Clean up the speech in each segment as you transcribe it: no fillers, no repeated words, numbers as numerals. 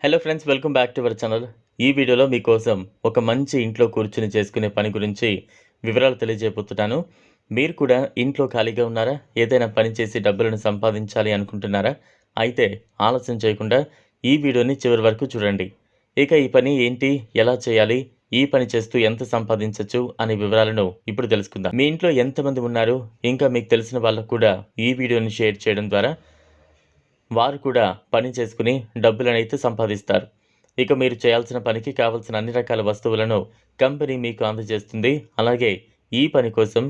Hello friends, welcome back to our channel. ఈ వీడియోలో మీకోసం ఒక మంచి ఇంట్లో కూర్చుని చేసుకునే పని గురించి వివరాలు తెలియజేయబోతున్నాను. మీరు కూడా ఇంట్లో ఖాళీగా ఉన్నారా? ఏదైనా పని చేసి డబ్బులను సంపాదించాలి అనుకుంటున్నారా? అయితే ఆలస్యం చేయకుండా ఈ వీడియోని చివరి వరకు చూడండి. ఇక ఈ పని ఏంటి, ఎలా చేయాలి, ఈ పని చేస్తూ ఎంత సంపాదించవచ్చు అనే వివరాలను ఇప్పుడు తెలుసుకుందాం. మీ ఇంట్లో ఎంతమంది ఉన్నారు, ఇంకా మీకు తెలిసిన వాళ్ళకు కూడా ఈ వీడియోని షేర్ చేయడం ద్వారా వారు కూడా పని చేసుకుని డబ్బులనైతే సంపాదిస్తారు. ఇక మీరు చేయాల్సిన పనికి కావాల్సిన అన్ని రకాల వస్తువులను కంపెనీ మీకు అందజేస్తుంది. అలాగే ఈ పని కోసం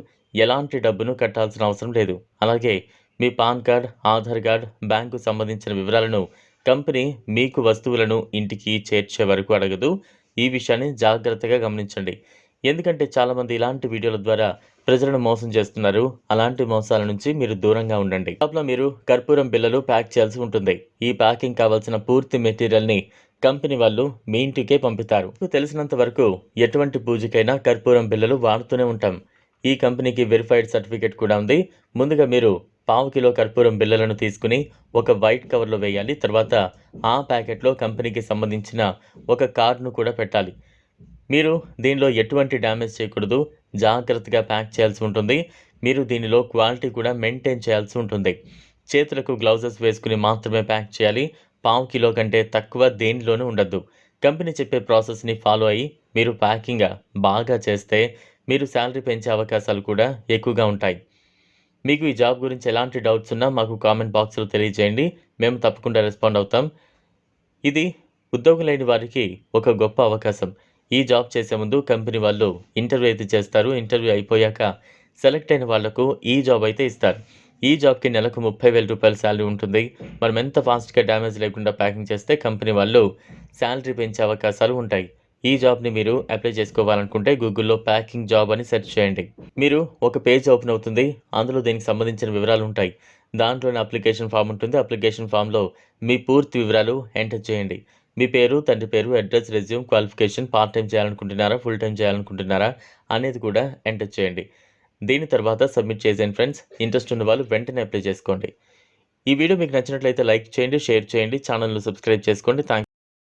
ఎలాంటి డబ్బును కట్టాల్సిన అవసరం లేదు. అలాగే మీ PAN card, Aadhaar card, bank సంబంధించిన వివరాలను కంపెనీ మీకు వస్తువులను ఇంటికి చేర్చే వరకు అడగదు. ఈ విషయాన్ని జాగ్రత్తగా గమనించండి. ఎందుకంటే చాలామంది ఇలాంటి వీడియోల ద్వారా ప్రజలను మోసం చేస్తున్నారు. అలాంటి మోసాల నుంచి మీరు దూరంగా ఉండండి. షాప్లో మీరు కర్పూరం బిళ్ళలు ప్యాక్ చేయాల్సి ఉంటుంది. ఈ ప్యాకింగ్ కావాల్సిన పూర్తి మెటీరియల్ని కంపెనీ వాళ్ళు మీ ఇంటికే పంపుతారు. మీకు తెలిసినంత వరకు ఎటువంటి పూజకైనా కర్పూరం బిళ్ళలు వాడుతూనే ఉంటాం. ఈ కంపెనీకి వెరిఫైడ్ సర్టిఫికేట్ కూడా ఉంది. ముందుగా మీరు 1/2 కిలో కర్పూరం బిళ్ళలను తీసుకుని ఒక వైట్ కవర్లో వేయాలి. తర్వాత ఆ ప్యాకెట్లో కంపెనీకి సంబంధించిన ఒక కార్డును కూడా పెట్టాలి. మీరు దీనిలో ఎటువంటి డ్యామేజ్ చేయకూడదు. జాగ్రత్తగా ప్యాక్ చేయాల్సి ఉంటుంది. మీరు దీనిలో క్వాలిటీ కూడా మెయింటైన్ చేయాల్సి ఉంటుంది. చేతులకు గ్లౌజెస్ వేసుకుని మాత్రమే ప్యాక్ చేయాలి. 1/2 కిలో కంటే తక్కువ దేనిలోనూ ఉండద్దు. కంపెనీ చెప్పే ప్రాసెస్ని ఫాలో అయ్యి మీరు ప్యాకింగ్ బాగా చేస్తే మీరు శాలరీ పెంచే అవకాశాలు కూడా ఎక్కువగా ఉంటాయి. మీకు ఈ జాబ్ గురించి ఎలాంటి డౌట్స్ ఉన్నా మాకు కామెంట్ బాక్స్లో తెలియజేయండి. మేము తప్పకుండా రెస్పాండ్ అవుతాం. ఇది ఉద్యోగం లేని వారికి ఒక గొప్ప అవకాశం. ఈ జాబ్ చేసే ముందు కంపెనీ వాళ్ళు ఇంటర్వ్యూ అయితే చేస్తారు. ఇంటర్వ్యూ అయిపోయాక సెలెక్ట్ అయిన వాళ్లకు ఈ జాబ్ అయితే ఇస్తారు. ఈ జాబ్కి నెలకు 30,000 రూపాయల శాలరీ ఉంటుంది. మనం ఎంత ఫాస్ట్గా డ్యామేజ్ లేకుండా ప్యాకింగ్ చేస్తే కంపెనీ వాళ్ళు శాలరీ పెంచే అవకాశాలు ఉంటాయి. ఈ జాబ్ని మీరు అప్లై చేసుకోవాలనుకుంటే గూగుల్లో ప్యాకింగ్ జాబ్ అని సెర్చ్ చేయండి. మీరు ఒక పేజ్ ఓపెన్ అవుతుంది. అందులో దీనికి సంబంధించిన వివరాలు ఉంటాయి. దాంట్లోనే అప్లికేషన్ ఫామ్ ఉంటుంది. అప్లికేషన్ ఫామ్లో మీ పూర్తి వివరాలు ఎంటర్ చేయండి. మీ పేరు, తండ్రి పేరు, address, resume, qualification, part time చేయాలనుకుంటున్నారా, ఫుల్ టైం చేయాలనుకుంటున్నారా అనేది కూడా ఎంటర్ చేయండి. దీని తర్వాత సబ్మిట్ చేసేయండి ఫ్రెండ్స్. ఇంట్రెస్ట్ ఉన్న వాళ్ళు వెంటనే అప్లై చేసుకోండి. ఈ వీడియో మీకు నచ్చినట్లయితే లైక్ చేయండి, షేర్ చేయండి, ఛానల్ను సబ్స్క్రైబ్ చేసుకోండి.